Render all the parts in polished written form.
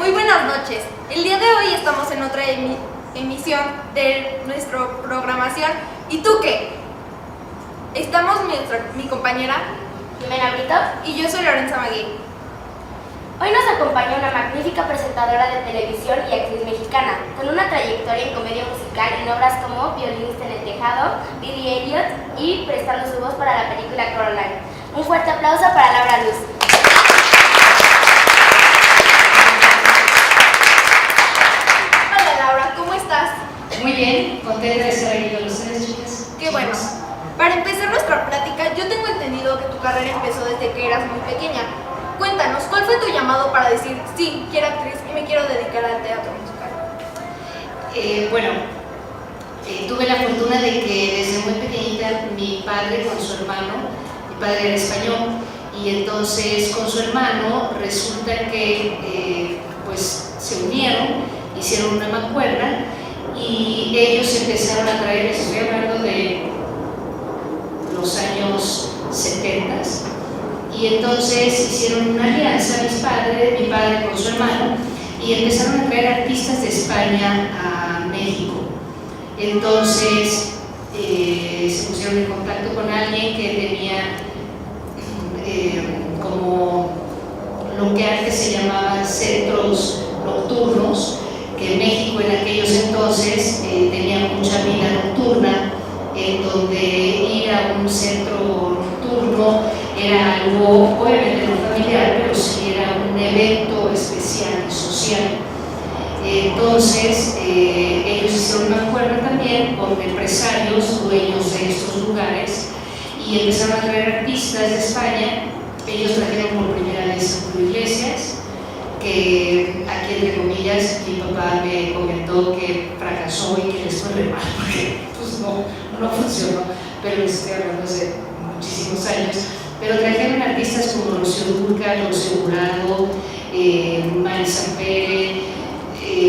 Muy buenas noches. El día de hoy estamos en otra emisión de nuestra programación. ¿Y tú qué? Estamos mi compañera Jimena Brito. y yo soy Lorenza Magui. Hoy nos acompaña una magnífica presentadora de televisión y actriz mexicana, con una trayectoria en comedia musical en obras como Violinista en el Tejado, Billy Elliot y prestando su voz para la película Coraline. Un fuerte aplauso para Laura Luz. Hola Laura, ¿cómo estás? Muy bien, contenta de estar aquí con ustedes, chicas. Qué bueno. Para empezar nuestra plática, yo tengo entendido que tu carrera empezó desde que eras muy pequeña. Cuéntanos, ¿cuál fue tu llamado para decir, sí, quiero actriz y me quiero dedicar al teatro musical? Tuve la fortuna de que desde muy pequeñita mi padre con su hermano, mi padre era español, y entonces con su hermano resulta que pues se unieron, hicieron una mancuerna y ellos empezaron a traer, estoy hablando de los años 70, y entonces hicieron una alianza mi padre con su hermano, y empezaron a traer artistas de España a México. Entonces se pusieron en contacto con alguien que tenía como lo que antes se llamaba centros nocturnos, que en México en aquellos entonces tenía mucha vida nocturna, en donde ir a un centro nocturno era algo obviamente no familiar, pero sí era un evento especial y social. Entonces ellos hicieron una mancuerna también con empresarios dueños de estos lugares y empezaron a traer artistas de España. Ellos trajeron por primera vez a Julio Iglesias, que aquí entre comillas mi papá me comentó que fracasó y que les fue re mal porque pues no funcionó, pero les estoy hablando hace muchísimos años. Pero trajeron artistas como Rocío Dúrcal, Rocío Jurado, Mari Sampere,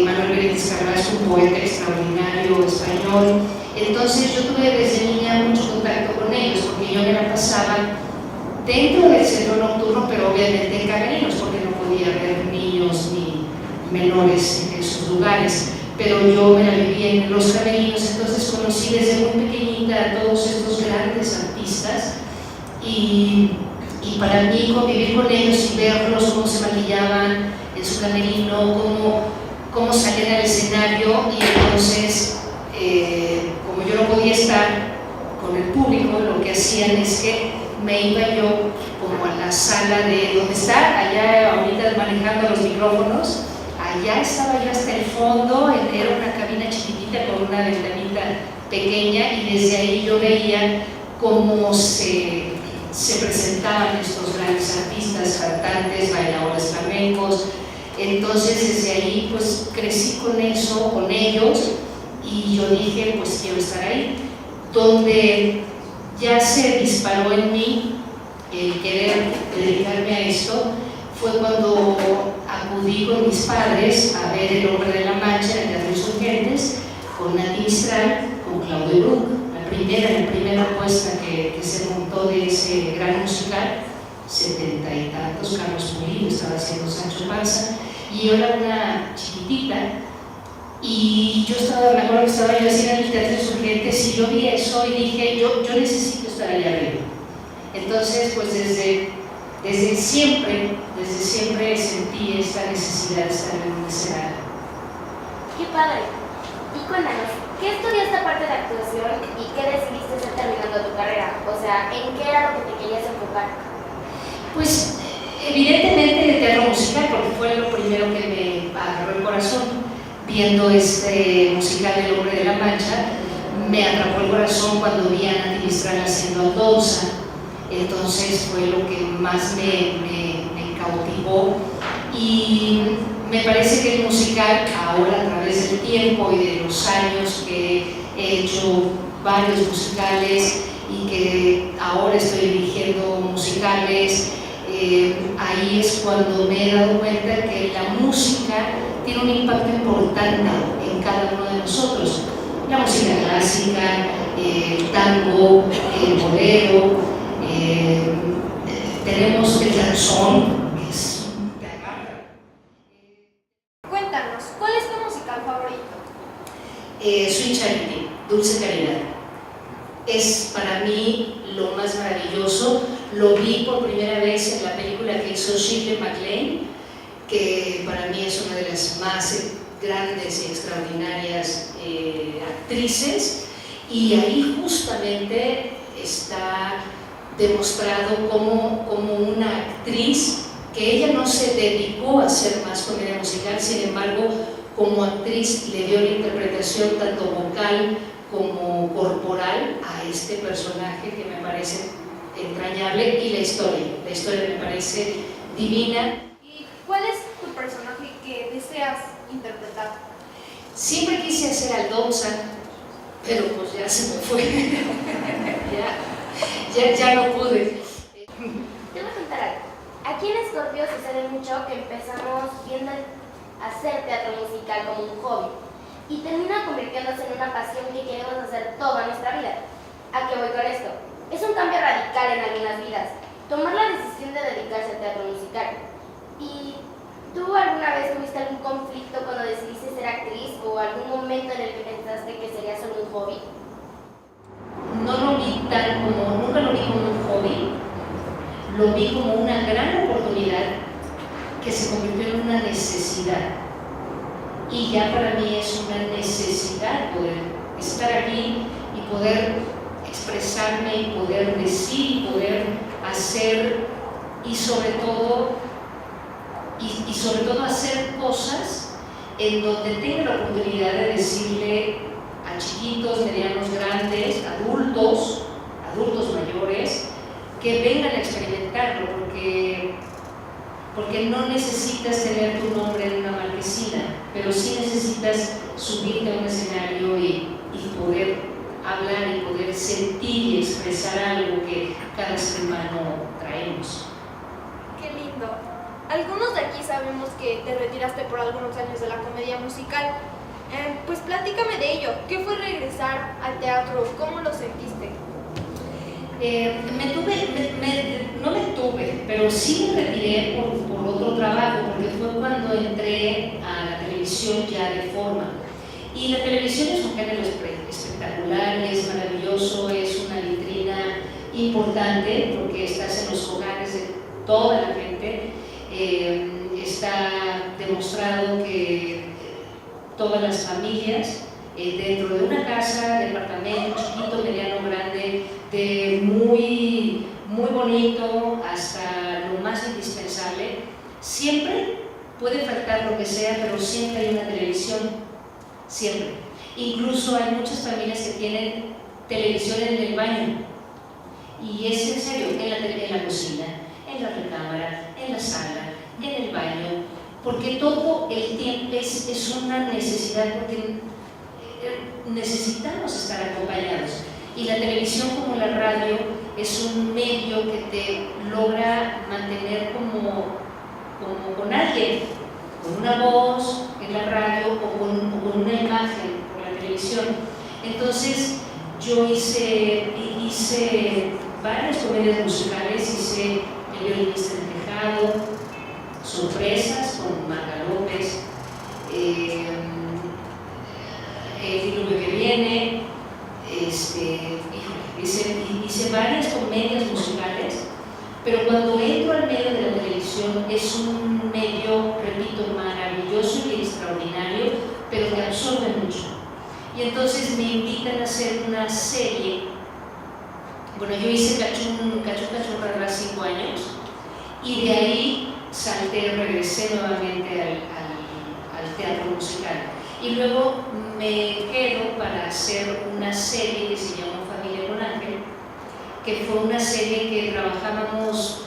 Manuel Benítez Carrasco, un poeta extraordinario español. Entonces yo tuve desde niña mucho contacto con ellos porque yo me la pasaba dentro del centro nocturno, pero obviamente en camerinos porque no podía ver niños ni menores en esos lugares, pero yo me la vivía en los camerinos. Entonces conocí desde muy pequeñita a todos estos grandes artistas y para mí convivir con ellos y verlos cómo se maquillaban en su camerino, cómo salían al escenario, y entonces como yo no podía estar con el público, lo que hacían es que me iba yo como a la sala de donde está, allá ahorita manejando los micrófonos, allá estaba yo hasta el fondo, era una cabina chiquitita con una ventanita pequeña, y desde ahí yo veía cómo se presentaban estos grandes artistas, cantantes, bailadores flamencos. Entonces desde ahí pues crecí con eso, con ellos, y yo dije pues quiero estar ahí. Donde ya se disparó en mí el querer dedicarme a esto fue cuando acudí con mis padres a ver El Hombre de la Mancha en el Teatro Insurgentes con Nati Mistral, con Claudio Brook, la primera puesta que se montó de ese gran musical, 70 y tantos. Carlos Pulido estaba haciendo Sancho Panza y yo era una chiquitita, y me acuerdo que estaba yo así en el Teatro Insurgentes y yo vi eso y dije yo necesito estar allá arriba. Entonces pues desde siempre sentí esta necesidad de estar en un escenario. ¡Qué padre! Y cuéntanos, ¿qué estudiaste aparte de actuación y qué decidiste hacer terminando tu carrera? O sea, ¿en qué era lo que te querías enfocar? Pues evidentemente el teatro musical, porque fue lo primero que me agarró el corazón. Viendo este musical El Hombre de la Mancha, me atrapó el corazón cuando vi a Nati Mistral haciendo Aldonza. Entonces fue lo que más me cautivó, y me parece que el musical ahora, a través del tiempo y de los años que he hecho varios musicales y que ahora estoy dirigiendo musicales, ahí es cuando me he dado cuenta que la música tiene un impacto importante en cada uno de nosotros. La música clásica, el tango, el bolero, tenemos el danzón, Sweet Charity, Dulce Caridad. Es para mí lo más maravilloso. Lo vi por primera vez en la película que hizo Shirley MacLaine, que para mí es una de las más grandes y extraordinarias actrices, y ahí justamente está demostrado como una actriz, que ella no se dedicó a hacer más comedia musical, sin embargo, como actriz le dio la interpretación tanto vocal como corporal a este personaje que me parece entrañable, y la historia me parece divina. ¿Y cuál es tu personaje que deseas interpretar? Siempre quise hacer Aldonza, pero pues ya se me fue. ya no pude. Te voy a contar algo. Aquí en Scorpio sucede mucho que empezamos viendo hacer teatro musical como un hobby y termina convirtiéndose en una pasión que queremos hacer toda nuestra vida. ¿A qué voy con esto? Es un cambio radical en algunas vidas, tomar la decisión de dedicarse al teatro musical. ¿Y tú alguna vez tuviste algún conflicto cuando decidiste ser actriz o algún momento en el que pensaste que sería solo un hobby? No lo vi nunca lo vi como un hobby, lo vi como una gran oportunidad que se convirtió en una necesidad. Y ya para mí es una necesidad poder estar aquí y poder expresarme y poder decir y poder hacer, y sobre todo hacer cosas en donde tenga la oportunidad de decirle a chiquitos, medianos, grandes, adultos mayores, que vengan a experimentarlo, porque no necesitas tener tu nombre en una marquesina, pero sí necesitas subirte a un escenario y poder hablar y poder sentir y expresar algo que cada ser humano traemos. ¡Qué lindo! Algunos de aquí sabemos que te retiraste por algunos años de la comedia musical. Pues platícame de ello. ¿Qué fue regresar al teatro? ¿Cómo lo sentiste? No me tuve, pero sí me retiré por otro trabajo, porque fue cuando entré a la televisión ya de forma. Y la televisión es un género espectacular, es maravilloso, es una vitrina importante, porque estás en los hogares de toda la gente. Está demostrado que todas las familias, dentro de una casa, departamento, chiquito, mediano, grande, de muy bonito hasta lo más indispensable, siempre puede faltar lo que sea, pero siempre hay una televisión, siempre. Incluso hay muchas familias que tienen televisión en el baño, y es en serio, en la cocina, en la recámara, en la sala, en el baño, porque todo el tiempo es una necesidad, porque necesitamos estar acompañados, y la televisión como la radio es un medio que te logra mantener como con alguien, con una voz en la radio o con una imagen por la televisión. Entonces yo hice varias comedias musicales, hice El violinista en el tejado, Sorpresas con Marga López, El diluvio que viene, hice varias comedias musicales, pero cuando entro al medio de la televisión es un medio, repito, maravilloso y extraordinario, pero que absorbe mucho. Y entonces me invitan a hacer una serie. Bueno, yo hice Cachún Rarra 5 años, y de ahí regresé nuevamente al teatro musical. Y luego me quedo para hacer una serie que se llamó Familia con Ángel, que fue una serie que trabajábamos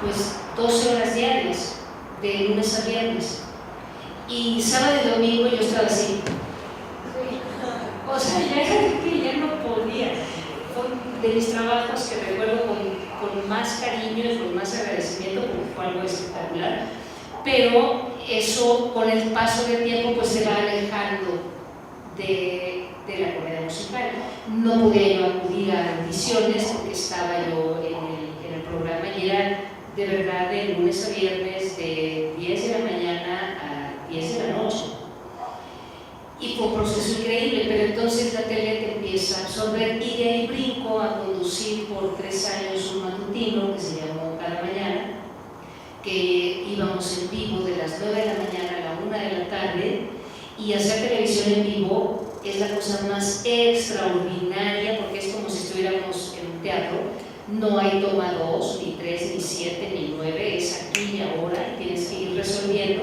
pues 12 horas diarias, de lunes a viernes. Y sábado y domingo yo estaba así. O sea, ya no podía. Fue de mis trabajos que recuerdo con más cariño y con más agradecimiento, porque fue algo espectacular. Pero eso, con el paso del tiempo, pues se va alejando de la comedia musical. No podía yo acudir a audiciones porque estaba yo en el programa, y era de verdad de lunes a viernes, de 10 de la mañana a 10 de la noche. Y fue un proceso increíble. que íbamos en vivo de las 9 de la mañana a la 1 de la tarde, y hacer televisión en vivo es la cosa más extraordinaria porque es como si estuviéramos en un teatro. No hay toma 2, ni 3, ni 7, ni 9, es aquí y ahora, y tienes que ir resolviendo.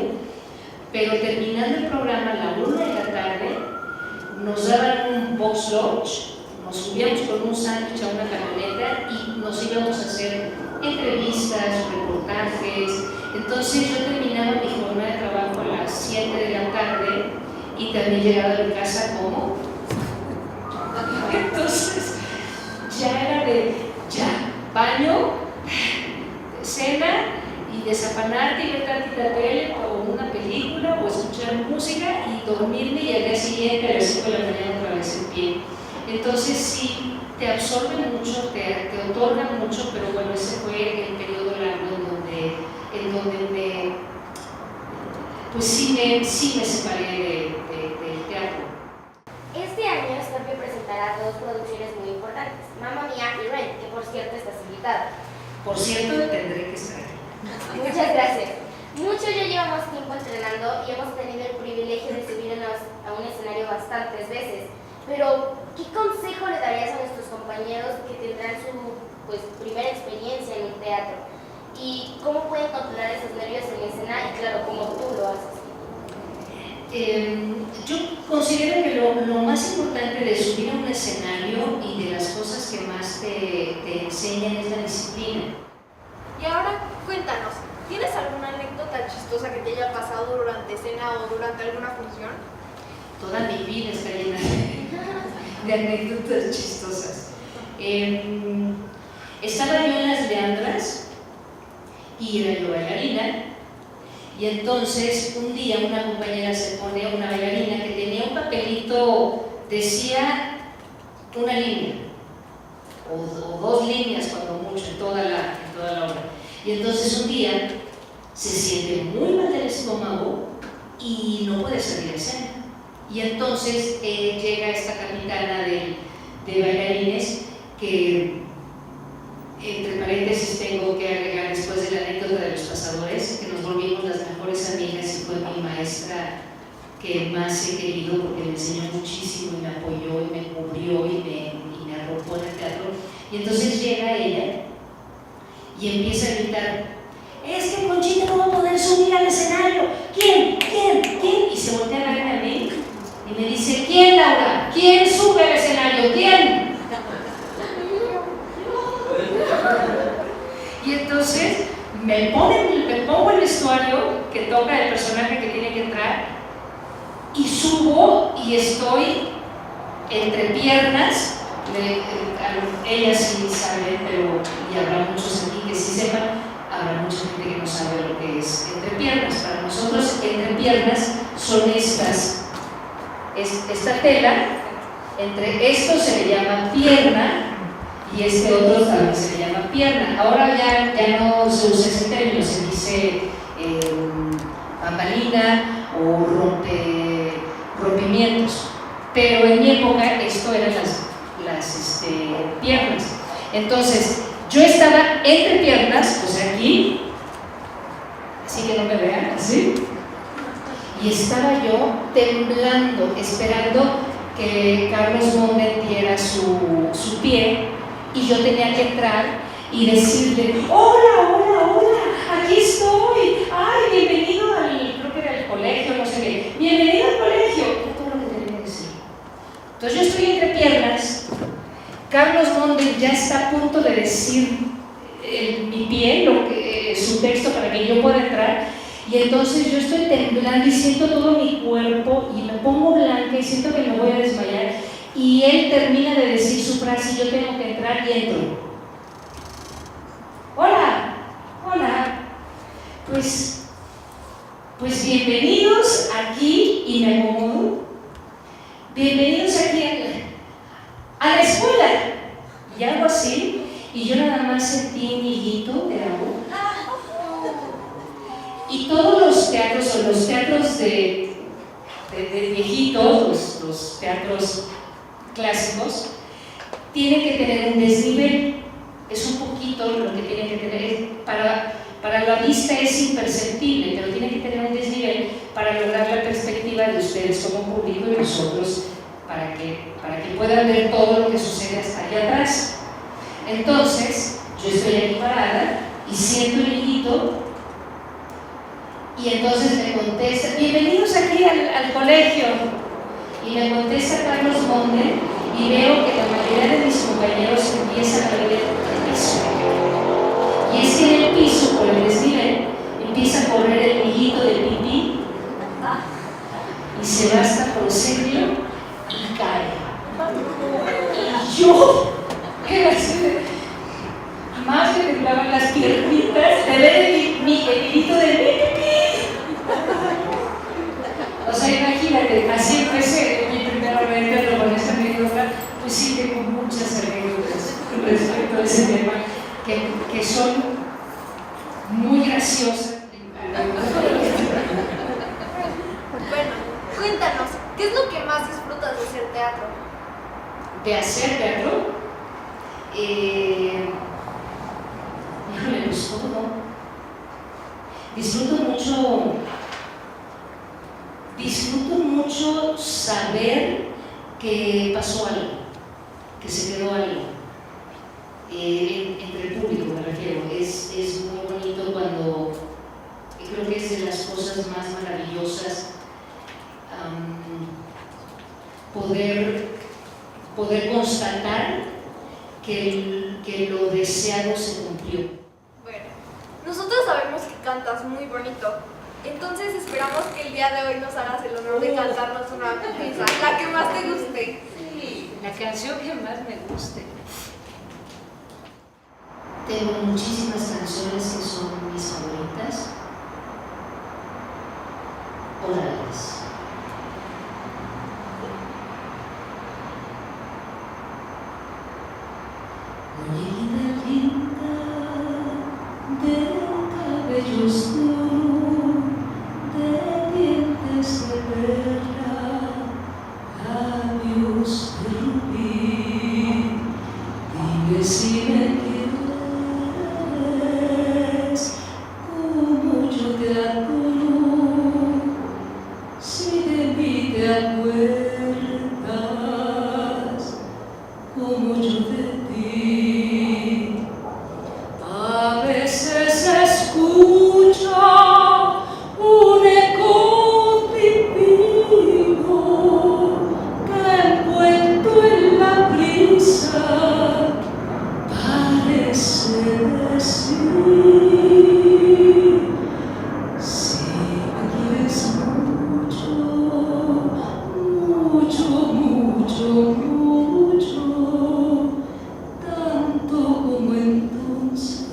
Pero terminando el programa a la 1 de la tarde, nos daban un box lunch, nos subíamos con un sándwich a una camioneta y nos íbamos a hacer entrevistas, reportajes. Entonces yo terminaba mi jornada de trabajo a las 7 de la tarde y también llegaba a mi casa como. Entonces ya era de baño, cena y desafanarte y ver tantita tele o una película o escuchar música y dormirme, y al día siguiente a las 5 de la mañana otra vez en pie. Entonces sí, te absorbe mucho, te otorga mucho, pero bueno, ese fue el periodo largo en donde pues sí me separé del teatro. Este año Scorpio presentará dos producciones muy importantes, Mamma Mía y Rent, que por cierto estás invitada. Por cierto, tendré que estar aquí. Muchas gracias. Mucho ya llevamos tiempo entrenando y hemos tenido el privilegio de subirnos a un escenario bastantes veces. Pero, ¿qué consejo le darías a nuestros compañeros que tendrán su primera experiencia en un teatro? ¿Y cómo pueden controlar esos nervios en escena? Y claro, como tú lo haces. Yo considero que lo más importante de subir a un escenario y de las cosas que más te enseñan es la disciplina. Y ahora, cuéntanos, ¿tienes alguna anécdota chistosa que te haya pasado durante escena o durante alguna función? Toda mi vida está llena de anécdotas chistosas. Estaba yo en las Leandras y era yo bailarina, y entonces un día una compañera se pone, una bailarina que tenía un papelito, decía una línea o dos líneas cuando mucho en toda la obra, y entonces un día se siente muy mal del estómago y no puede salir a escena. Y entonces llega esta capitana de bailarines que, entre paréntesis, tengo que agregar después de la anécdota de los pasadores, que nos volvimos las mejores amigas y fue mi maestra que más he querido porque me enseñó muchísimo y me apoyó y me cubrió y me arropó en el teatro. Y entonces llega ella y empieza a gritar: es que Conchita no va a poder subir al escenario. ¿Quién? Y se voltea a verme a mí y me dice: ¿quién, Laura? ¿Quién sube al escenario? ¿Quién? Y entonces me pongo el vestuario que toca el personaje que tiene que entrar y subo y estoy entre piernas. Ella sí sabe, pero y habrá muchos aquí que sí sepan, habrá mucha gente que no sabe lo que es entrepiernas. Para nosotros, entrepiernas son esta tela, entre esto se le llama pierna y este otro también se le llama pierna. Ahora ya no se usa ese término, se dice bambalina o rompimientos, pero en mi época esto eran las piernas. Entonces, yo estaba entre piernas, o sea, aquí, así que no me vean, así, y estaba yo temblando, esperando que Carlos Mondet diera su pie, y yo tenía que entrar y decirle: hola, aquí estoy, ay, bienvenido creo que era el colegio, no sé qué, bienvenido al colegio, era todo lo que tenía que decir. Entonces yo estoy entre piernas, Carlos Mondet ya está a punto de decir mi pie, su texto para que yo pueda entrar, y entonces yo estoy temblando y siento todo mi cuerpo y me pongo blanca y siento que me voy a desmayar, y él termina de decir su frase y yo tengo que entrar y entro. Hola, pues bienvenidos aquí, y me acomodo, bienvenidos aquí a la escuela, y algo así, y yo nada más sentí un higuito de agua. Y todos los teatros, o los teatros de viejitos, los teatros clásicos, tienen que tener un desnivel, es un poquito lo que tienen que tener, Para la vista es imperceptible, pero tiene que tener un desnivel para lograr la perspectiva de ustedes como público y nosotros para que puedan ver todo lo que sucede hasta allá atrás. Entonces, yo estoy aquí parada y siento el hijito y entonces me contesta, bienvenidos aquí al colegio, y me contesta Carlos Monde y veo que la mayoría de mis compañeros empiezan a ver el piso. Y es que en el piso, por el desnivel, empieza a correr el hijito del pipí y se va hasta Prosenio y cae. Y yo, más me temblaban las piernitas de ver el hijito del pipí. O sea, imagínate, así empecé mi primer evento con esta anécdota, pues sí tengo muchas anécdotas respecto a ese tema que son muy graciosas. Bueno, cuéntanos, ¿qué es lo que más disfrutas de hacer teatro? ¿De hacer teatro? Híjole, pues todo. Disfruto mucho saber que pasó algo, que se quedó algo. Entre el público me refiero. Es muy bonito cuando, creo que es de las cosas más maravillosas, poder constatar que lo deseado se cumplió. Bueno, nosotros sabemos que cantas muy bonito, entonces esperamos que el día de hoy nos hagas el honor de cantarnos una pieza, la que más te guste. Sí, la canción que más me guste. Tengo muchísimas canciones que son mis favoritas. Orales. Muñequita linda de cabello oscuro, de dientes de perla, labios de rubí, dime si me quieres como yo te adoro, si de mí te acuerdas como yo de ti. A veces se escucha un eco divino que envuelto en la brisa parece decir: si me quieres mucho, mucho, mucho, mucho, tanto como entonces,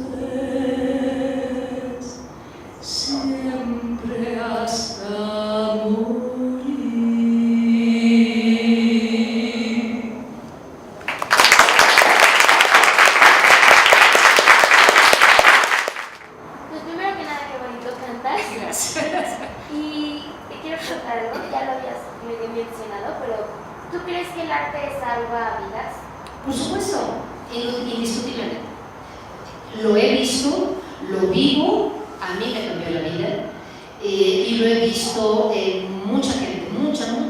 siempre hasta morir. Pues primero que nada, qué bonito cantas. Gracias. Y te quiero preguntar algo, ya lo habías medio mencionado, pero ¿tú crees que el arte salva vidas? Por supuesto, indiscutiblemente. Lo he visto, lo vivo, a mí me cambió la vida, y lo he visto en mucha gente, mucha gente.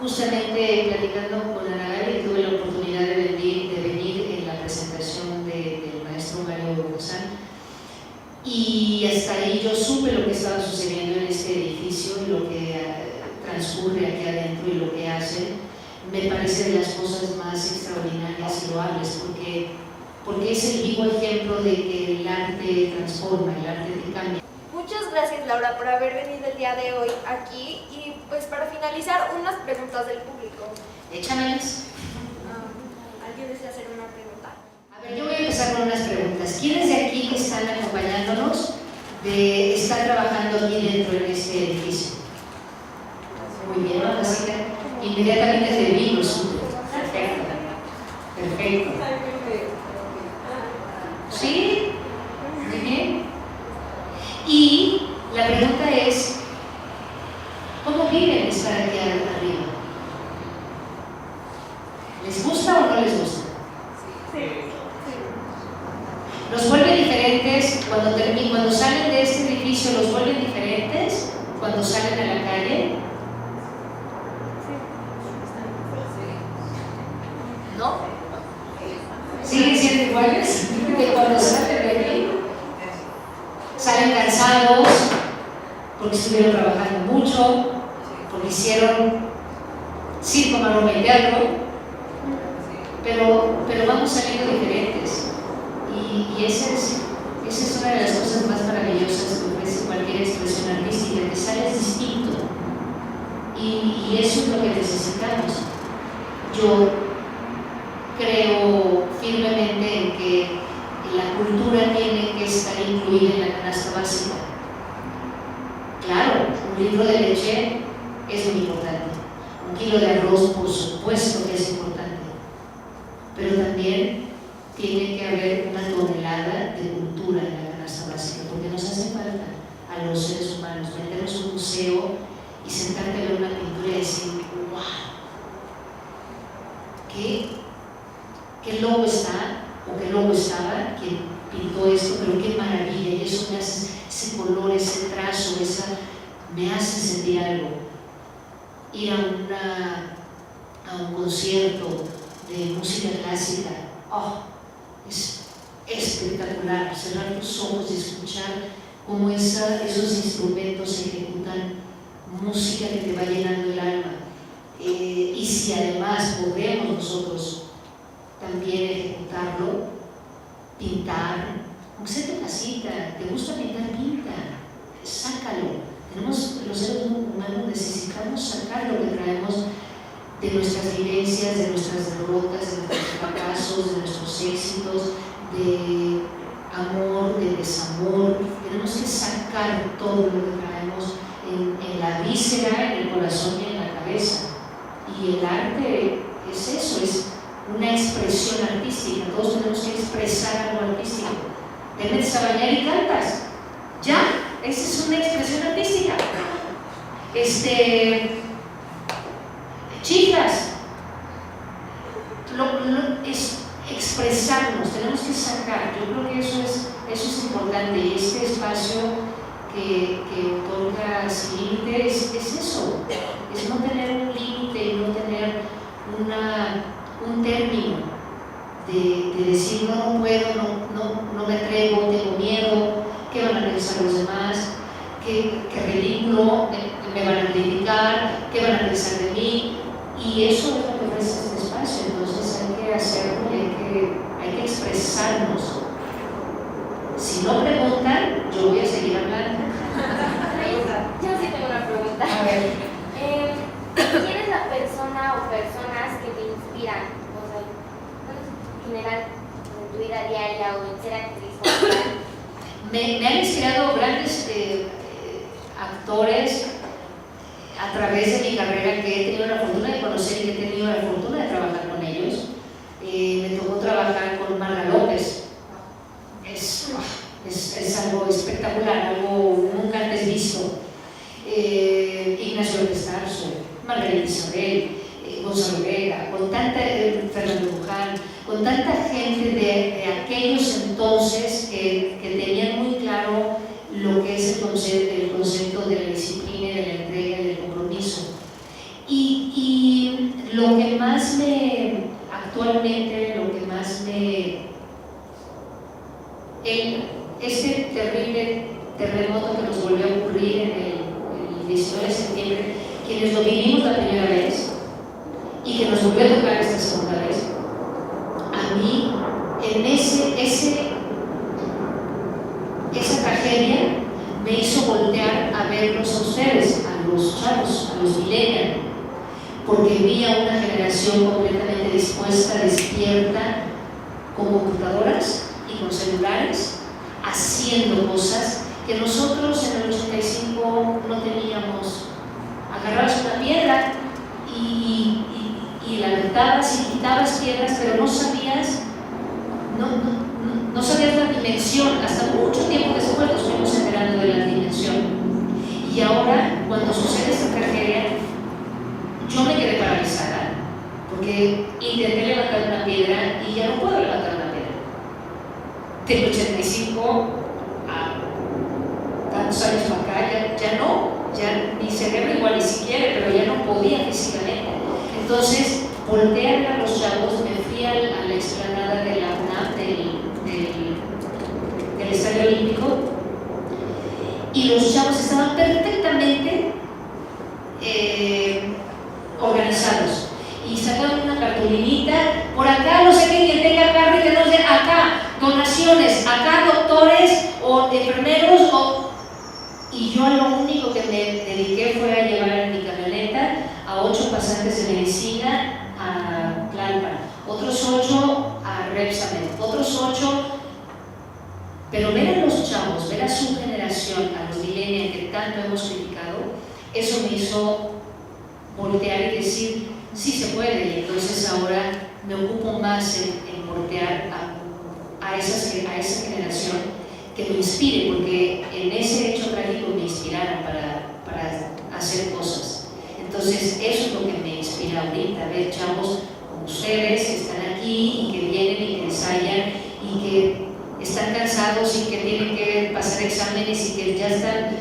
Justamente platicando con Ana Gaby, tuve la oportunidad de venir en la presentación del maestro Mario Gozán, y hasta ahí yo supe lo que estaba sucediendo en este edificio y lo que transcurre aquí adentro y lo que hacen. Me parece de las cosas más extraordinarias y loables, porque es el vivo ejemplo de que el arte transforma, el arte te cambia. Muchas gracias, Laura, por haber venido el día de hoy aquí, y pues para finalizar, unas preguntas del público. Échamelas. ¿Alguien desea hacer una pregunta? A ver, yo voy a empezar con unas preguntas. ¿Quiénes de aquí que están acompañándonos están trabajando aquí dentro en este edificio? Muy bien, así que inmediatamente te vi, lo supe. Perfecto. ¿Sí? Muy bien. Y la pregunta es, ¿cómo viven estar aquí arriba? ¿Les gusta o no les gusta? Sí. ¿Los vuelve diferentes cuando salen de este edificio los vuelven diferentes, cuando salen a la calle, ¿no? ¿Siguen siendo iguales que cuando salen de aquí? Salen cansados porque estuvieron trabajando mucho, porque hicieron circo, maroma y teatro, pero vamos saliendo diferentes. Y esa es una de las cosas más maravillosas que ofrece cualquier expresión artística, que sales distinto. Y eso es lo que necesitamos. Yo creo firmemente en que la cultura tiene que estar incluida en la canasta básica. Claro, un litro de leche es muy importante. Un kilo de arroz, por supuesto que es importante. Pero también tiene que haber una tonelada de cultura en la canasta básica, porque nos hace falta a los seres humanos meternos en un museo y sentarte a ver una pintura y decir, ¡wow! ¿Qué loco está o qué loco estaba quien pintó esto? Pero qué maravilla, y eso me hace, ese color, ese trazo, me hace sentir algo. Ir a un concierto de música clásica, es espectacular, cerrar tus ojos y escuchar cómo esos instrumentos ejecutan música que te va llenando el alma. Y si además podemos nosotros también ejecutarlo, pintar, aunque sea tu casita, ¿te gusta pintar? Pinta, sácalo. Los seres humanos necesitamos sacar lo que traemos de nuestras vivencias, de nuestras derrotas, de nuestros fracasos, de nuestros éxitos, de amor, de desamor. Tenemos que sacar todo lo que traemos en la víscera, en el corazón y en la cabeza. Y el arte es eso, es una expresión artística. Todos tenemos que expresar algo artístico. Te metes a bañar y cantas. Ya, esa es una expresión artística. Chicas, es expresarnos, tenemos que sacar. Yo creo que eso es importante, y este espacio que otorga sin límite es eso, es no tener un límite y no tener un término de decir no puedo, no me atrevo, tengo miedo, qué van a pensar los demás, qué ridículo, me van a criticar, qué van a pensar de mí. Y eso es lo que ofrece este espacio. Entonces hay que hacerlo, hay que expresarnos. Si no preguntan, yo voy a seguir hablando. Yo sí tengo una pregunta. A ver. ¿Quién es la persona o personas que te inspiran? O sea, en general, en tu vida diaria o en ser actriz o tal. Me han inspirado grandes actores a través de mi carrera, que he tenido la fortuna de conocer y que he tenido la fortuna de trabajar con ellos. Me tocó trabajar con Marga López. Es algo espectacular, algo nunca antes visto. Ignacio López Tarso, Margarita Isabel, Gonzalo Vega, Fernando Luján, con tanta gente de aquellos entonces que tenían muy claro lo que es el concepto de la disciplina, de la entrega y del compromiso. Y lo que más este terrible terremoto que nos volvió a ocurrir en el 19 de septiembre, quienes lo vivimos la primera vez y que nos volvió a tocar esta segunda vez, a mí, en esa tragedia me hizo voltear a verlos a ustedes, a los chavos, a los millennials, porque vi a una generación completamente dispuesta, despierta, con computadoras y con celulares, haciendo cosas que nosotros en el 85 no teníamos. Agarrabas una piedra y la aventabas y quitabas piedras, pero no sabías la dimensión. Hasta mucho tiempo después nos fuimos enterando de la dimensión. Y ahora, cuando sucede esta tragedia, yo me quedé paralizada, porque intenté levantar una piedra y ya no puedo levantar una piedra. Del 85 a tantos años para acá, ya no, ya mi cerebro igual ni siquiera, pero ya no podía físicamente. Entonces, volteé a ver a los chavos, me fui a la explanada de la UNAM, del Estadio Olímpico, y los chavos estaban perfectamente organizados. Y sacaban una cartulinita, por acá no sé qué, quien tenga carro y que nos dé acá, donaciones, acá doctores o enfermeros, y yo lo único que me dediqué fue a llevar en mi camioneta a 8 pasantes de medicina a Tlalpan, otros 8 a Repsamen, otros 8, pero ver a los chavos, ver a su generación, a los millennials que tanto hemos criticado, eso me hizo voltear y decir, sí se puede, y entonces ahora me ocupo más en voltear a esa generación que me inspire, porque en ese hecho trágico me inspiraron para hacer cosas. Entonces eso es lo que me inspira ahorita, ver chavos como ustedes que están aquí y que vienen y que ensayan y que están cansados y que tienen que pasar exámenes y que ya están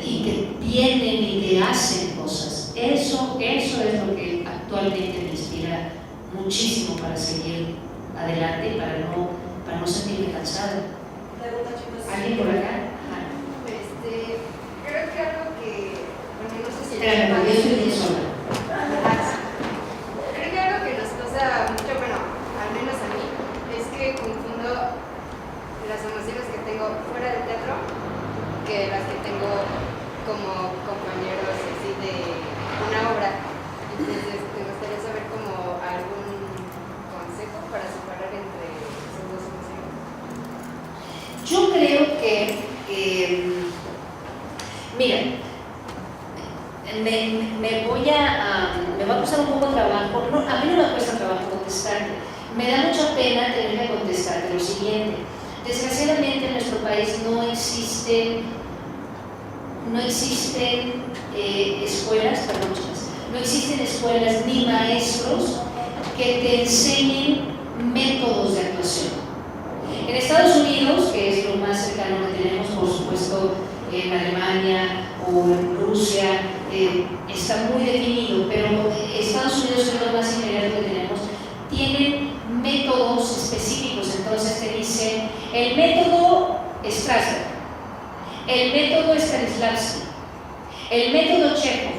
y que vienen y que hacen cosas. Eso es lo que actualmente me inspira muchísimo para seguir adelante y para no sentirme cansada. ¿Alguien por acá? Creo que algo que, bueno, no sé si... Espérame, porque yo estoy bien sola. Creo que algo que nos pasa mucho, bueno, al menos a mí, es que confundo las emociones que tengo fuera del teatro que las que tengo como compañeros así de una obra. Entonces me gustaría saber como algún consejo para separar entre esas dos emociones. Yo creo que, miren, me va a costar un poco de trabajo, a mí no me cuesta trabajo contestarte, me da mucha pena tener que contestarte lo siguiente. Desgraciadamente en nuestro país no existen escuelas, no existen escuelas ni maestros que te enseñen métodos de actuación. En Estados Unidos, que es lo más cercano que tenemos, por supuesto en Alemania o en Rusia, está muy definido, pero Estados Unidos, que es lo más inmediato que tenemos, tienen métodos específicos. Entonces te dicen el método Strasberg, el método Stanislavski, el método Chekhov.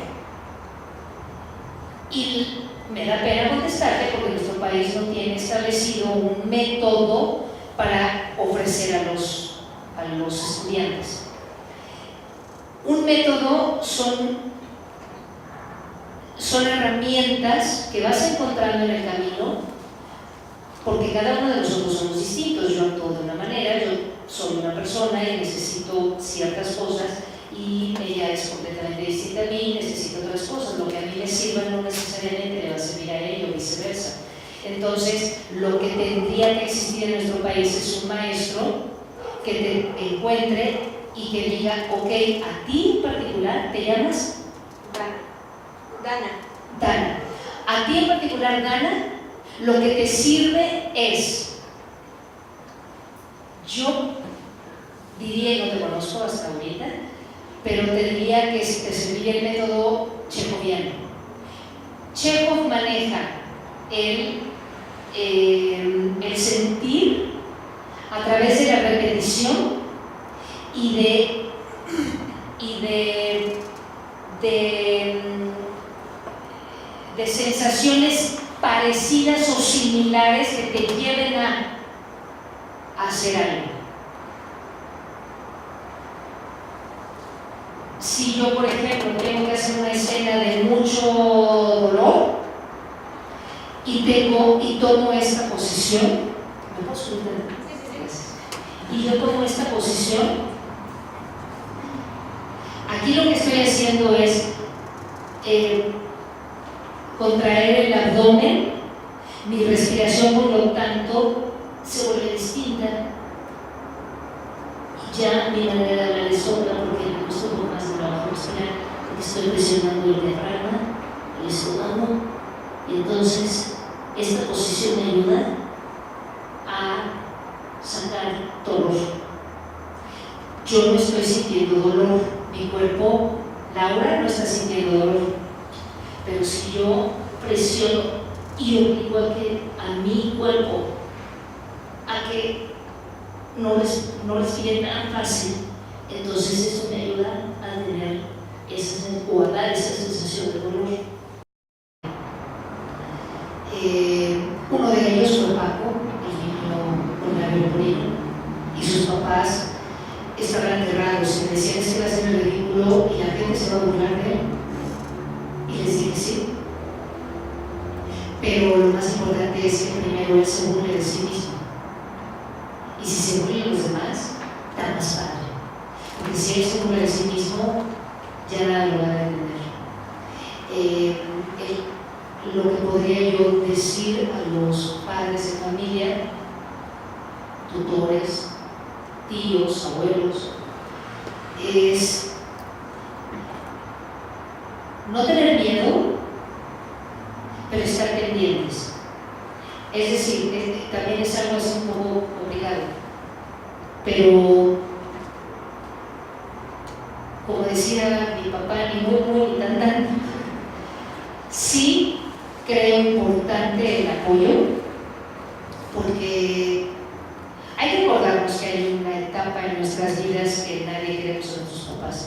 Y me da pena contestarte porque nuestro país no tiene establecido un método para ofrecer a los estudiantes. Un método son herramientas que vas encontrando en el camino, porque cada uno de nosotros somos distintos. Yo actúo de una manera, yo soy una persona y necesito ciertas cosas, y ella es completamente distinta a mí, necesita otras cosas. Lo que a mí me sirva no necesariamente le va a servir a ella o viceversa. Entonces, lo que tendría que existir en nuestro país es un maestro que te encuentre y que diga, ok, a ti en particular, ¿te llamas? Dana. A ti en particular, Dana, lo que te sirve es, yo diría, y no te conozco hasta ahorita, pero te diría que te serviría el método checoviano. Chekhov maneja el sentir a través de la repetición y de sensaciones parecidas o similares que te lleven a hacer algo. Si yo, por ejemplo, tengo que hacer una escena de mucho dolor y tomo esta posición, ¿me puedo subir? Y yo tomo esta posición, aquí lo que estoy haciendo es contraer el abdomen, mi respiración por lo tanto se vuelve distinta, y ya mi manera de hablar es otra, porque me gusta un poco más de trabajo respirar, porque estoy presionando el diafragma, el estómago, y entonces esta posición me ayuda a sacar todo. yo no estoy sintiendo dolor, mi cuerpo, Laura, no está sintiendo dolor, pero si yo presiono y obligo a mi cuerpo a que no respire tan fácil, entonces esto me ayuda a tener o a dar esa sensación de dolor. Uno de ellos fue Paco, el niño con labio leporino, y sus papás estaban aterrados y me decían: es que va a ser el ridículo y la gente se va a burlar de él. Y les dije: sí, pero lo más importante es que primero él se burle de sí mismo, y si se burla de los demás, está más padre, porque si él se burla de sí mismo, ya nada lo va a detener. Lo que podría yo decir a los padres de familia, tutores, tíos, abuelos, es no tener miedo, pero estar pendientes. Es decir, también es algo así un poco complicado, pero como decía mi papá, ni muy tan, sí creo importante el apoyo, porque hay que recordarnos que hay una etapa en nuestras vidas que nadie queremos a nuestros papás,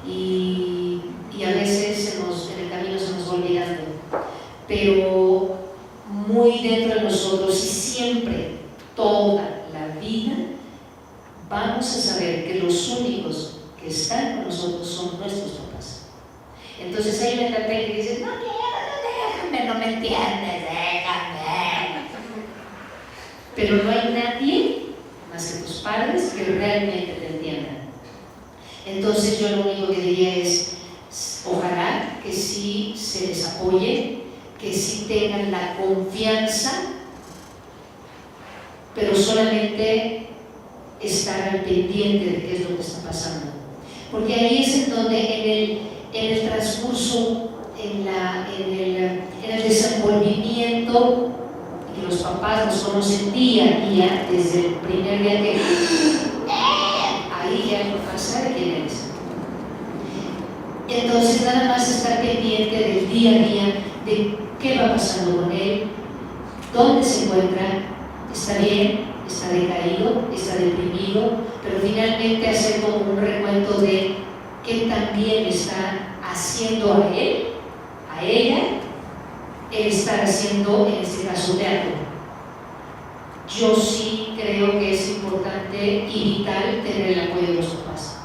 y a veces en el camino se nos va olvidando, pero muy dentro de nosotros y siempre, toda la vida, vamos a saber que los únicos que están con nosotros son nuestros papás. Entonces hay una etapa en que dices: no quiero, déjame, no me entiendes, déjame. Pero no hay nadie más que tus padres que realmente te entiendan. Entonces yo lo único que diría es: ojalá que sí se les apoye, que sí tengan la confianza, pero solamente estar al pendiente de qué es lo que está pasando. Porque ahí es en donde en el transcurso, en el desenvolvimiento, que los papás nos conocen día a día, desde el primer día que ahí ya no pasa de quién eres. Entonces nada más estar pendiente del día a día, de qué va pasando con él, dónde se encuentra, está bien, está decaído, está deprimido, pero finalmente hacer como un recuento de qué también está haciendo a él, a ella, él está haciendo en este caso teatro. Yo sí creo que es importante y vital tener el apoyo de los papás.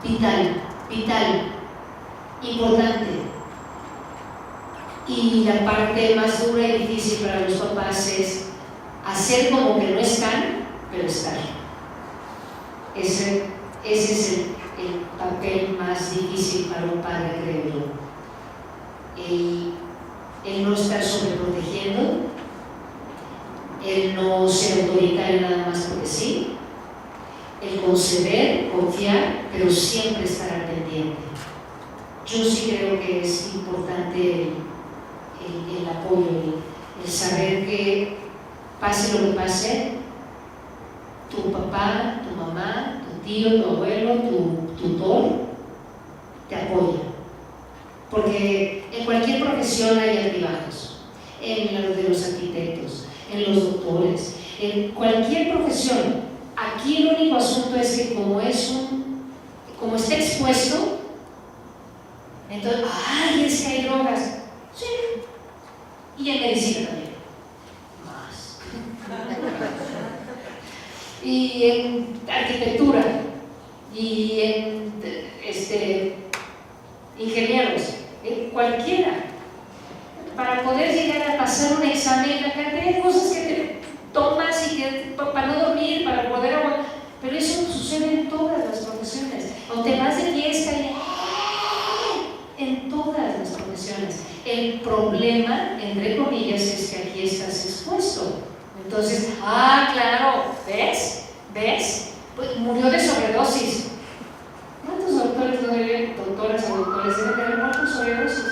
Vital, importante. Y la parte más dura y difícil para los papás es hacer como que no están, pero estar. Ese es el papel más difícil para un padre, creo yo. El no estar sobreprotegiendo, el no ser autoritario nada más porque sí, el conceder, confiar, pero siempre estar al pendiente. Yo sí creo que es importante el apoyo, el saber que pase lo que pase, tu papá, tu mamá, tu tío, tu abuelo, tu tutor te apoya. Porque en cualquier profesión hay altibajos, en la de los arquitectos, en los doctores, en cualquier profesión. Aquí el único asunto es que como está expuesto, entonces, ¡ay, es que hay drogas! Sí, y en medicina también, más. Y en arquitectura, y en ingenieros, cualquiera. Para poder llegar a pasar un examen, la cantidad de cosas que te tomas y que para no dormir, para poder aguantar, pero eso sucede en todas las profesiones. O te vas de fiesta y en todas las profesiones. El problema, entre comillas, es que aquí estás expuesto. Entonces, claro, ¿ves? Pues murió de sobredosis. ¿Cuántos doctores no deben, doctoras o doctores deben tener muertos de sobredosis?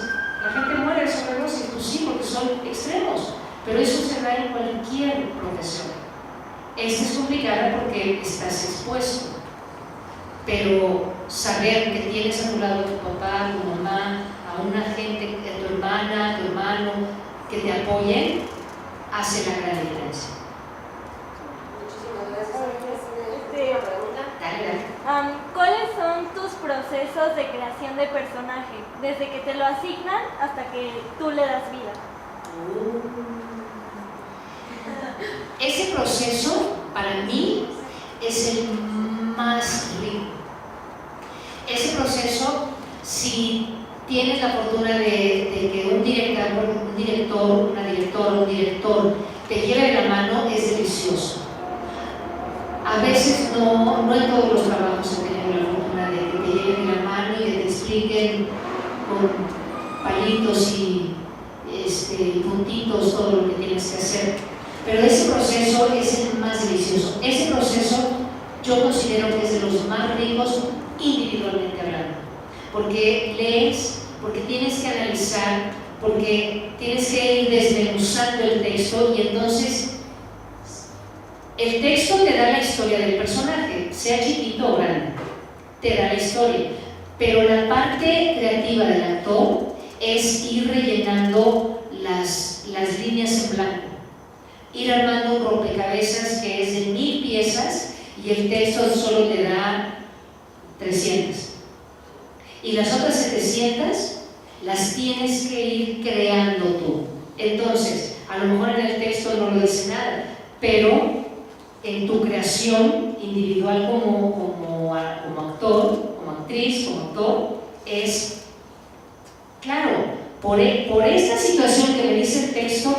La gente muere de sobredosis, pues sí, porque son extremos, pero eso se da en cualquier profesión. Esta es complicada porque estás expuesto. pero saber que tienes a tu lado a tu papá, a tu mamá, a una gente, a tu hermana, a tu hermano, que te apoyen, hace la gran diferencia. Muchísimas gracias. ¿Tiene una pregunta? Dale. ¿Cuáles son tus procesos de creación de personaje? Desde que te lo asignan hasta que tú le das vida. Ese proceso, para mí, es el más rico. Ese proceso, si tienes la fortuna de que un director, una directora, un director te lleve de la mano, es delicioso. A veces no en todos los trabajos he tenido la fortuna de que te lleven de la mano y que te expliquen con palitos y puntitos todo lo que tienes que hacer. Pero ese proceso es el más delicioso. Ese proceso yo considero que es de los más ricos individualmente hablando. Porque lees, porque tienes que analizar, porque tienes que ir desmenuzando el texto y entonces el texto te da la historia del personaje, sea chiquito o grande, te da la historia. Pero la parte creativa del actor es ir rellenando las líneas en blanco, ir armando un rompecabezas que es de 1000 piezas y el texto solo te da 300. Y las otras 700 las tienes que ir creando tú. Entonces, a lo mejor en el texto no lo dice nada, pero en tu creación individual como actor, como actriz, como actor, es claro, por esta situación que me dice el texto,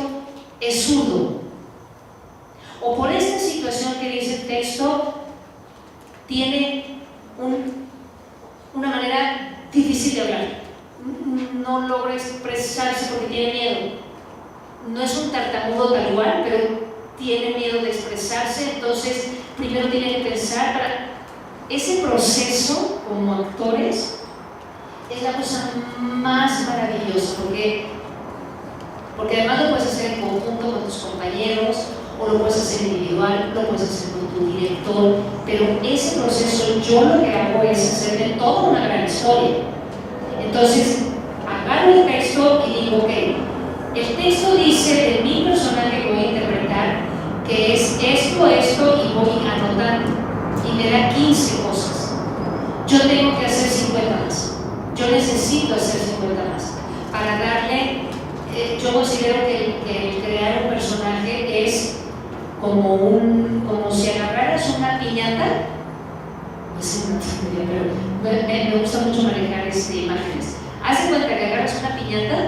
es zurdo. O por esta situación que dice el texto, tiene una manera difícil de hablar. No logra expresarse porque tiene miedo. No es un tartamudo tal cual, pero tiene miedo de expresarse, entonces primero tiene que pensar para ese proceso como actores. Es la cosa más maravillosa porque además lo puedes hacer en conjunto con tus compañeros o lo puedes hacer individual, lo puedes hacer con tu director, pero ese proceso yo lo que hago es hacer de todo una gran historia. Entonces agarro el texto y digo, ok, el texto dice de mi personaje que voy a interpretar que es esto y voy anotando y me da 15 cosas. Yo tengo que hacer 50 más. Yo necesito hacer 50 más para darle, yo considero que el crear un personaje es como si agarraras una piñata, pues me gusta mucho manejar imágenes. Haz de cuenta que agarras una piñata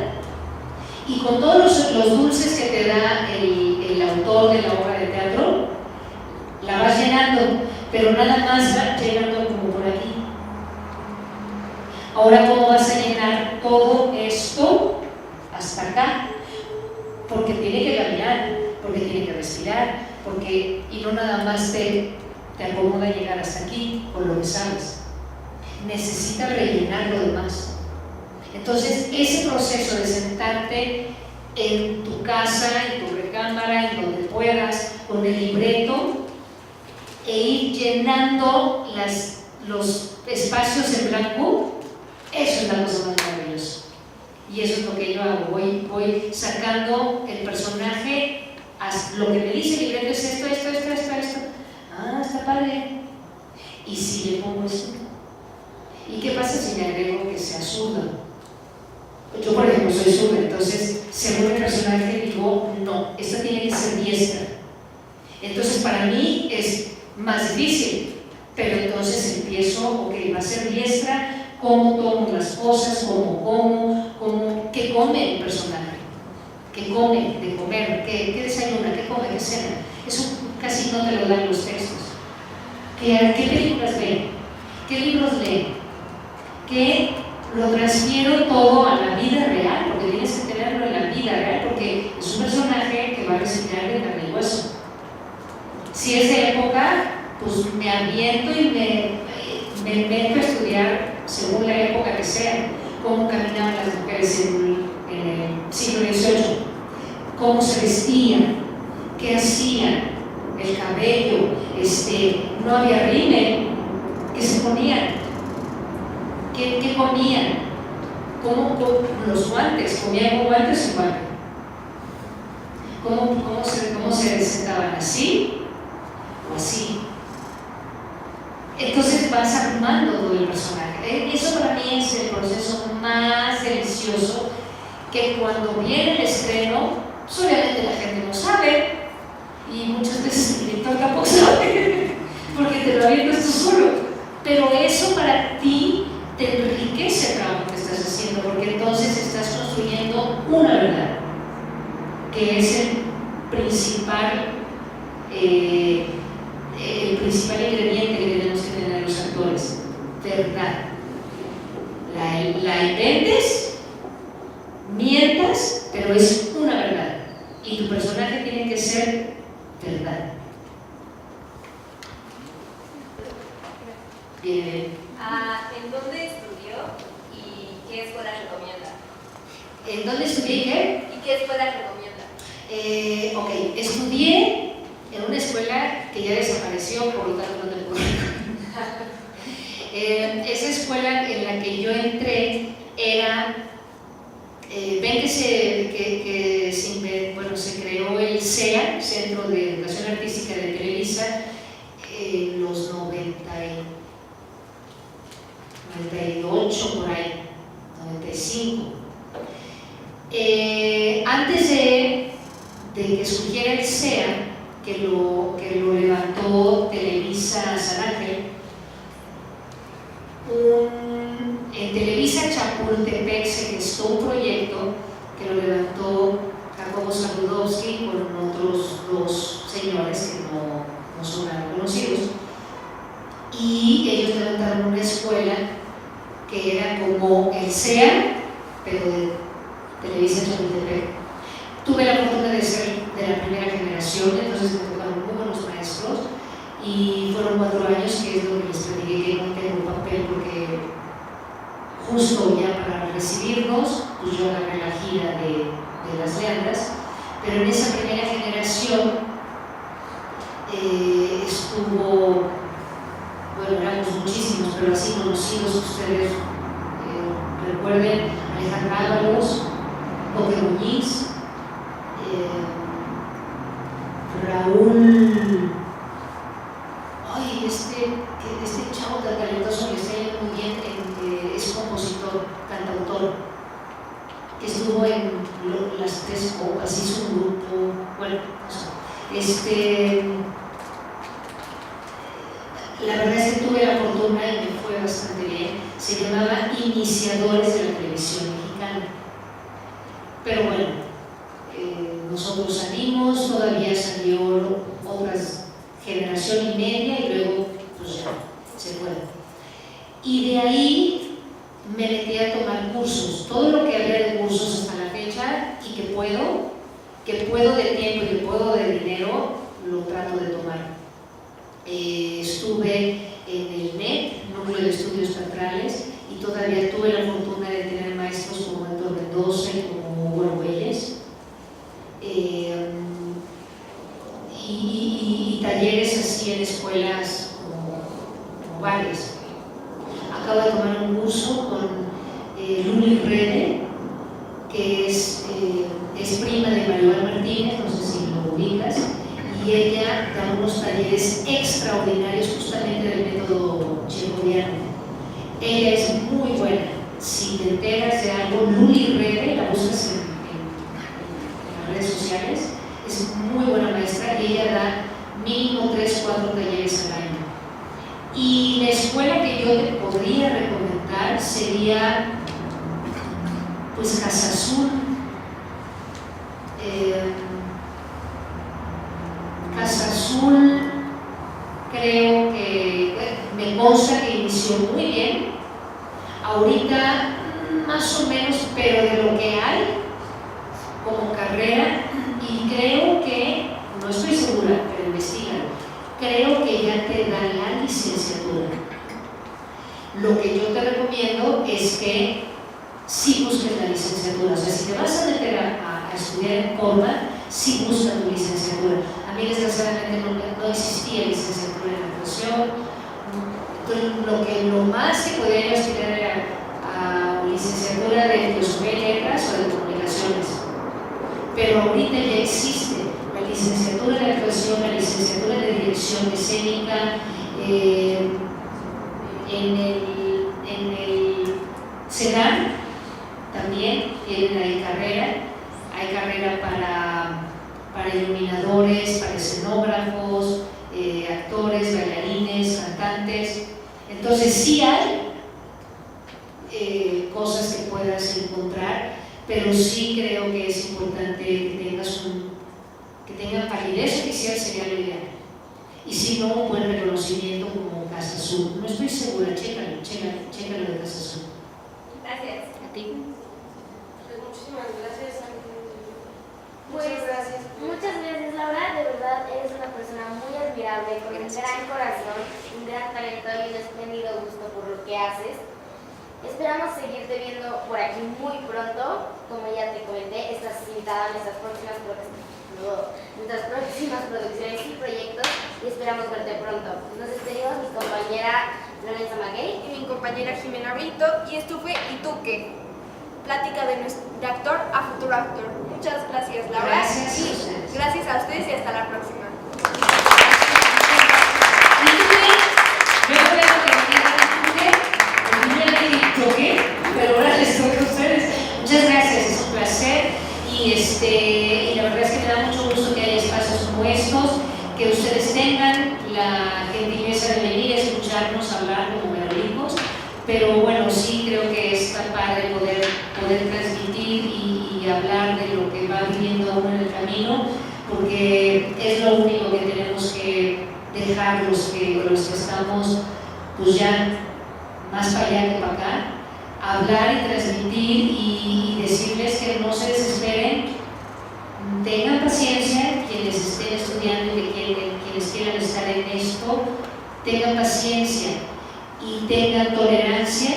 y con todos los dulces que te da el autor de la obra de teatro, la vas llenando, pero nada más va llegando como por aquí. Ahora, ¿cómo vas a llenar todo esto hasta acá? Porque tiene que caminar, porque tiene que respirar, y no nada más te acomoda llegar hasta aquí con lo que sabes. Necesita rellenar lo demás. Entonces, ese proceso de sentarte en tu casa, en tu recámara, en donde puedas, con el libreto, e ir llenando los espacios en blanco, eso es la cosa más maravillosa. Y eso es lo que yo hago. Voy sacando el personaje, lo que me dice el libreto es esto. Ah, está padre. ¿Y si le pongo esto? ¿Y qué pasa si le agrego que sea zurda? Yo, por ejemplo, soy zurda, entonces, según el personaje, digo, no, esta tiene que ser diestra. Entonces, para mí es más difícil, pero entonces empiezo, ok, va a ser diestra. Cómo tomo las cosas, qué come el personaje, qué come de comer, qué desayuna, qué come, qué cena. Eso casi no te lo dan los textos. ¿Qué películas ven? ¿Qué libros leen? ¿Qué lo transfiero todo a la vida real? Porque tienes que tenerlo en la vida real, porque es un personaje que va a respirar de carne y hueso. Si es de época, pues me aviento y me invento a estudiar según la época que sea, cómo caminaban las mujeres en el siglo XVIII, cómo se vestían, qué hacían, el cabello, no había rímel, que se ponía comían, cómo los guantes, comían con guantes o guantes, cómo se sentaban, así o así. Entonces vas armando todo el personaje. Eso para mí es el proceso más delicioso, que cuando viene el estreno, pues obviamente la gente no sabe, y muchas veces el director tampoco sabe, porque te lo avientas tú solo. Pero eso para ti te enriquece el trabajo que estás haciendo, porque entonces estás construyendo una verdad, que es el principal ingrediente que tenemos que tener los actores: verdad. La inventes, mientas, pero es una verdad, y tu personaje tiene que ser verdad. Bien. ¿En dónde estudió y qué escuela recomienda? ¿En dónde estudié y qué? ¿Y qué escuela recomienda? Ok, estudié en una escuela que ya desapareció, por lo tanto no te puedo esa escuela en la que yo entré era, ven que se creó el CEA, Centro de Educación Artística de Televisa, en los 98 por ahí, 95. Antes de que surgiera el CEA, que lo levantó Televisa San Ángel, en Televisa Chapultepec se gestó un proyecto que lo levantó Jacobo Saludowski con otros dos señores que no son nada conocidos, y ellos levantaron una escuela que era como el CEA, pero de Televisa Chapultepec. Tuve la fortuna de ser de la primera generación, entonces me tocaron muy buenos maestros, y fueron 4 años, que es lo que les platiqué, que no tengo papel porque justo ya para recibirnos, pues yo agarré la gira de las Leandras, pero en esa primera generación estuvo, bueno, éramos muchísimos, pero así conocidos ustedes recuerden: Alejandra Ábalos, Boque Muñiz, Raúl, este chavo tan talentoso que está yendo muy bien, es compositor, cantautor, que estuvo en las 3 Copas, hizo un grupo, bueno, la verdad es que tuve la fortuna y me fue bastante bien. Se llamaba Iniciadores de la Televisión Mexicana. Pero bueno, nosotros salimos, todavía salió otras generación y media, y luego pues ya se fue. Y de ahí me metí a tomar cursos, todo lo que había de cursos hasta la fecha, y que puedo de tiempo y que puedo de dinero, lo trato de tomar. Estuve en el NET, Núcleo de Estudios Teatrales, y todavía tuve la fortuna de tener maestros como Héctor Mendoza y como Hugo Bueyes, y talleres así en escuelas como varias. Acabo de tomar un curso con Luli Rede, que es prima de Maribel Martínez, no sé si lo ubicas, y ella da unos talleres extraordinarios justamente del método checoviano. Ella es muy buena. Si te enteras de algo, Luli Rede, la buscas en las redes sociales, es muy buena maestra, y ella da mínimo 3-4 talleres al año. Y la escuela que yo te podría recomendar sería pues Casa Azul. Casa Azul, creo que me consta que inició muy bien, ahorita más o menos, pero de lo que hay como carrera, y creo que, no estoy segura, pero investígalo, creo que ya te dan la licenciatura. Lo que yo te recomiendo es que sí busques la licenciatura, o sea, si te vas a meter a estudiar en Colman, sí busca tu licenciatura. A mí desgraciadamente no existía licenciatura en actuación, entonces lo más que podía yo aspirar era a licenciatura de Filosofía y Letras o de Comunicaciones. Pero ahorita ya existe la licenciatura de Actuación, la licenciatura de Dirección Escénica, en el CEDAR también tienen ahí hay carrera para iluminadores, para escenógrafos, actores, bailarines, cantantes. Entonces sí hay cosas que puedas encontrar, pero sí creo que es importante que tengan validez oficial, sería lo ideal. Y si no, un buen reconocimiento como Casa Azul. No estoy segura, chécalo de Casa Azul. Gracias. A ti. Pues muchísimas gracias. Pues, muchas gracias, Laura. De verdad, eres una persona muy admirable, con un gran corazón, un gran talento y un espléndido gusto por lo que haces. Esperamos seguirte viendo por aquí muy pronto. Como ya te comenté, estás invitada a nuestras próximas producciones y proyectos y esperamos verte pronto. Nos despedimos mi compañera Lorenza Maguey Y mi compañera Jimena Brito, y esto fue ¿Y tú qué? Plática de actor a futuro actor. Muchas gracias, Laura. Gracias a Y ustedes. gracias a ustedes y hasta la próxima. ¿Y tú qué? Yo creo que me dije qué, pero ahora les toca a ustedes. Muchas gracias, es un placer. Y la verdad es que me da mucho gusto que haya espacios como estos, que ustedes tengan la gentileza de venir a escucharnos hablar como merolicos. Pero bueno, sí creo que está padre poder transmitir y hablar de lo que va viviendo uno en el camino, porque es lo único que tenemos que dejar los que estamos pues ya más para allá que para acá, hablar y transmitir y decirles que no se desesperen, tengan paciencia, quienes estén estudiando y quienes quieran estar en esto, tengan paciencia y tengan tolerancia,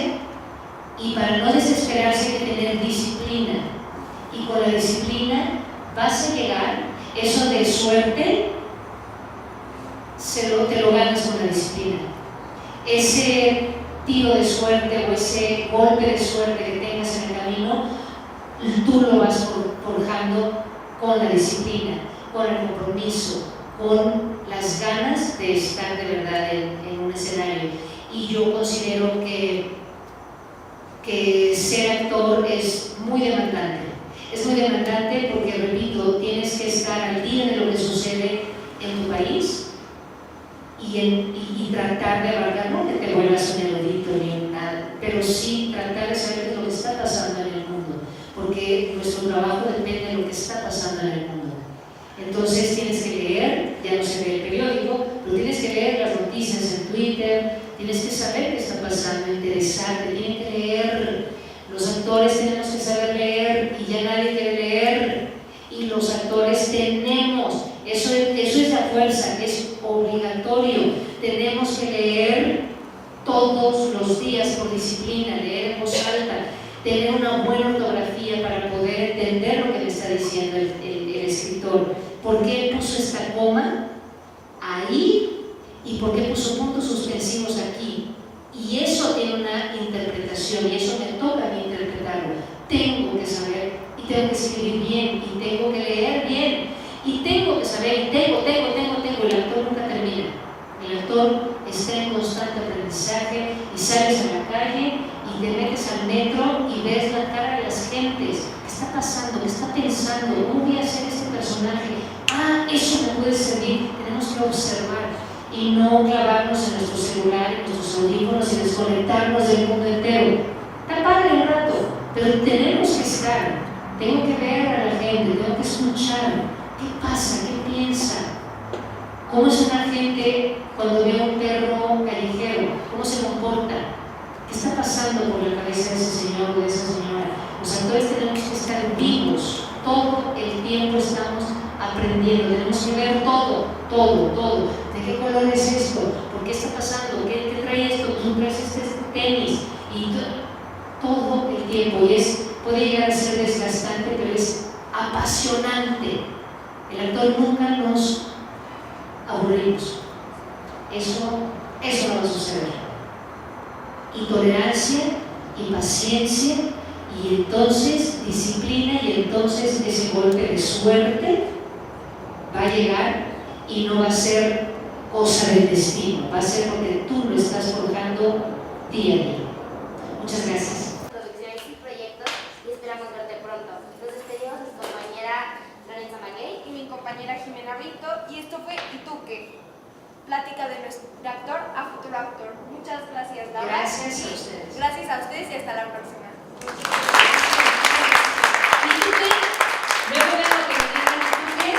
y para no desesperarse hay que tener disciplina, y con la disciplina vas a llegar. Eso de suerte te lo ganas con la disciplina. Ese tiro de suerte o ese golpe de suerte que tengas en el camino, tú lo vas forjando con la disciplina, con el compromiso, con las ganas de estar de verdad en un escenario. Y yo considero que ser actor es muy demandante. Es muy demandante porque, repito, tienes que estar al día de lo que sucede en tu país y tratar de abarcar, no que te vuelvas un erudito ni nada, pero sí tratar de saber lo que está pasando en el mundo, porque nuestro trabajo depende de lo que está pasando en el mundo. Entonces tienes que leer, ya no se lee el periódico, pero tienes que leer las noticias en Twitter, tienes que saber qué está pasando, interesarte, tienes que leer. Los actores tenemos que saber leer y ya nadie quiere leer, y los actores tenemos, eso es la fuerza, es obligatorio, tenemos que leer todos los días por disciplina, leer en voz alta, tener una buena ortografía para poder entender lo que me está diciendo el escritor. ¿Por qué puso esta coma ahí? ¿Y por qué puso puntos suspensivos aquí? Y eso tiene una interpretación, y eso me toca a mí interpretarlo. Tengo que saber, y tengo que escribir bien, y tengo que leer bien, y tengo que saber, y tengo. El actor nunca termina. El actor está en constante aprendizaje, y sales a la calle y te metes al metro y ves la cara de las gentes. ¿Qué está pasando? ¿Qué está pensando? ¿Cómo voy a hacer este personaje? Eso me puede servir. Tenemos que observar y no clavarnos en nuestro celular, en nuestros audífonos y desconectarnos del mundo entero. Está padre un rato, pero tenemos que estar. Tengo que ver a la gente, tengo que escuchar. ¿Qué pasa? ¿Qué piensa? ¿Cómo es una gente cuando ve a un perro callejero? ¿Cómo se comporta? ¿Qué está pasando por la cabeza de ese señor o de esa señora? Los actores tenemos que estar vivos. Todo el tiempo estamos aprendiendo. Tenemos que ver todo. ¿De qué color es esto? ¿Por qué está pasando? ¿Qué trae esto? ¿Tú traes este tenis? Y todo el tiempo. Y puede llegar a ser desgastante, pero es apasionante. El actor nunca nos aburrimos. Eso no va a suceder. Y tolerancia y paciencia, y entonces disciplina, y entonces ese golpe de suerte va a llegar y no va a ser cosa del destino, va a ser porque tú lo estás forjando día a día. Muchas gracias. Producciones y proyectos, y esperamos verte pronto. Nos despedimos de su compañera Lorenza Maguey Y mi compañera Jimena Brito, y esto fue ¿Y tú qué? Plática de nuestro actor a futuro actor. Muchas gracias, Dava. Gracias a ustedes. Gracias a ustedes y hasta la próxima. ¿Y tú qué? Luego veo que me digan ¿tú qué?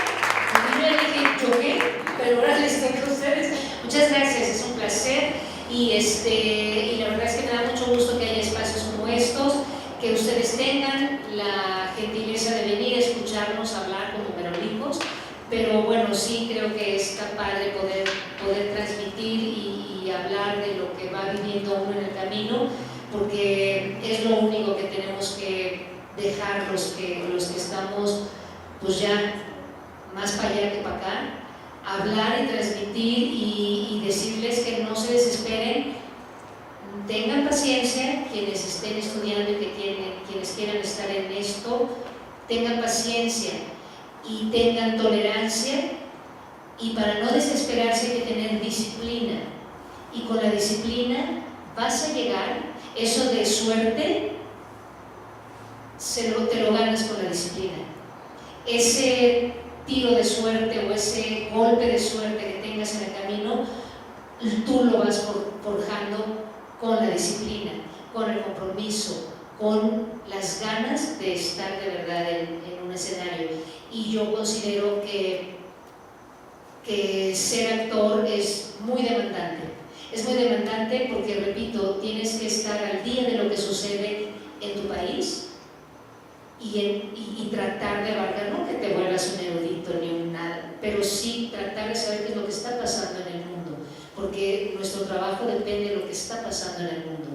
Yo le dije ¿yo qué? Pero ahora les toca a ustedes. Muchas gracias, es un placer y la verdad es que me da mucho gusto que haya espacios como estos, que ustedes tengan la gentileza de venir a escucharnos hablar como merolicos, pero bueno, sí creo que está padre poder transmitir y hablar de lo que va viviendo uno en el camino, porque es lo único que tenemos que dejar los que estamos pues ya más para allá que para acá, hablar y transmitir y decirles que no se desesperen, tengan paciencia quienes estén estudiando y quienes quieran estar en esto, tengan paciencia y tengan tolerancia, y para no desesperarse hay que tener disciplina, y con la disciplina vas a llegar, eso de suerte te lo ganas con la disciplina. Ese tiro de suerte o ese golpe de suerte que tengas en el camino, tú lo vas forjando con la disciplina, con el compromiso, con las ganas de estar de verdad en un escenario. Y yo considero que ser actor es muy demandante. Es muy demandante porque, repito, tienes que estar al día de lo que sucede en tu país y tratar de abarcar, no que te vuelvas un erudito ni un nada, pero sí tratar de saber qué es lo que está pasando en el mundo, porque nuestro trabajo depende de lo que está pasando en el mundo.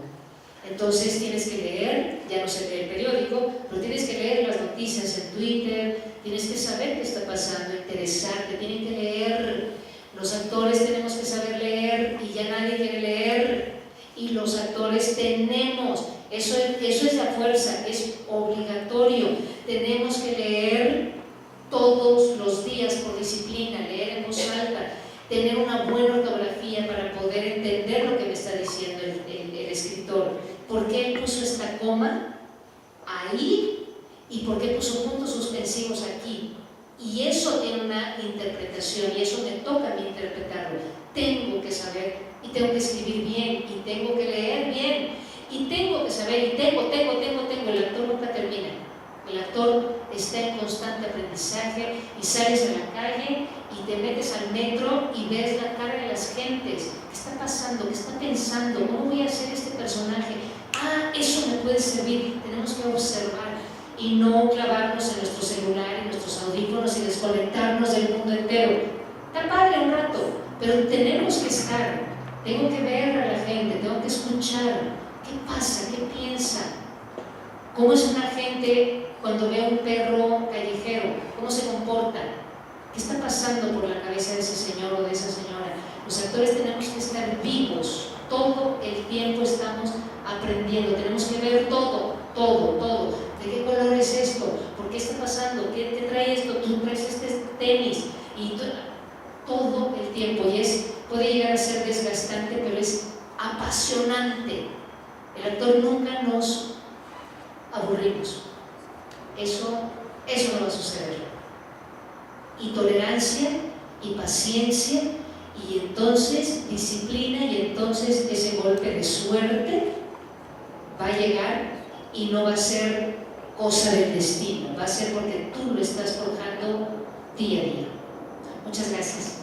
Entonces tienes que leer, ya no se lee el periódico, pero tienes que leer las noticias en Twitter, tienes que saber qué está pasando, interesarte, tienen que leer. Los actores tenemos que saber leer y ya nadie quiere leer, y los actores tenemos, eso es la fuerza, es obligatorio, tenemos que leer todos los días por disciplina, leer en voz alta, tener una buena ortografía para poder entender lo que me está diciendo el escritor, por qué él puso esta coma ahí y por qué puso puntos suspensivos aquí. Y eso tiene una interpretación y eso me toca a mí interpretarlo. Tengo que saber y tengo que escribir bien y tengo que leer bien y tengo que saber y tengo. El actor nunca termina. El actor está en constante aprendizaje y sales a la calle y te metes al metro y ves la cara de las gentes. ¿Qué está pasando? ¿Qué está pensando? ¿Cómo voy a hacer este personaje? Ah, eso me puede servir. Tenemos que observar y no clavarnos en nuestro celular, en nuestros audífonos y desconectarnos del mundo entero. Está padre un rato, pero tenemos que estar. Tengo que ver a la gente, tengo que escuchar. ¿Qué pasa? ¿Qué piensa? ¿Cómo es una gente cuando ve a un perro callejero? ¿Cómo se comporta? ¿Qué está pasando por la cabeza de ese señor o de esa señora? Los actores tenemos que estar vivos. Todo el tiempo estamos aprendiendo. Tenemos que ver todo. ¿De qué color es esto? ¿Por qué está pasando? ¿Qué te trae esto? ¿Tú traes este tenis? Y todo el tiempo. Y puede llegar a ser desgastante, pero es apasionante. El actor nunca nos aburrimos. Eso no va a suceder. Y tolerancia y paciencia y entonces disciplina y entonces ese golpe de suerte va a llegar y no va a ser cosa del destino, va a ser porque tú lo estás forjando día a día. Muchas gracias.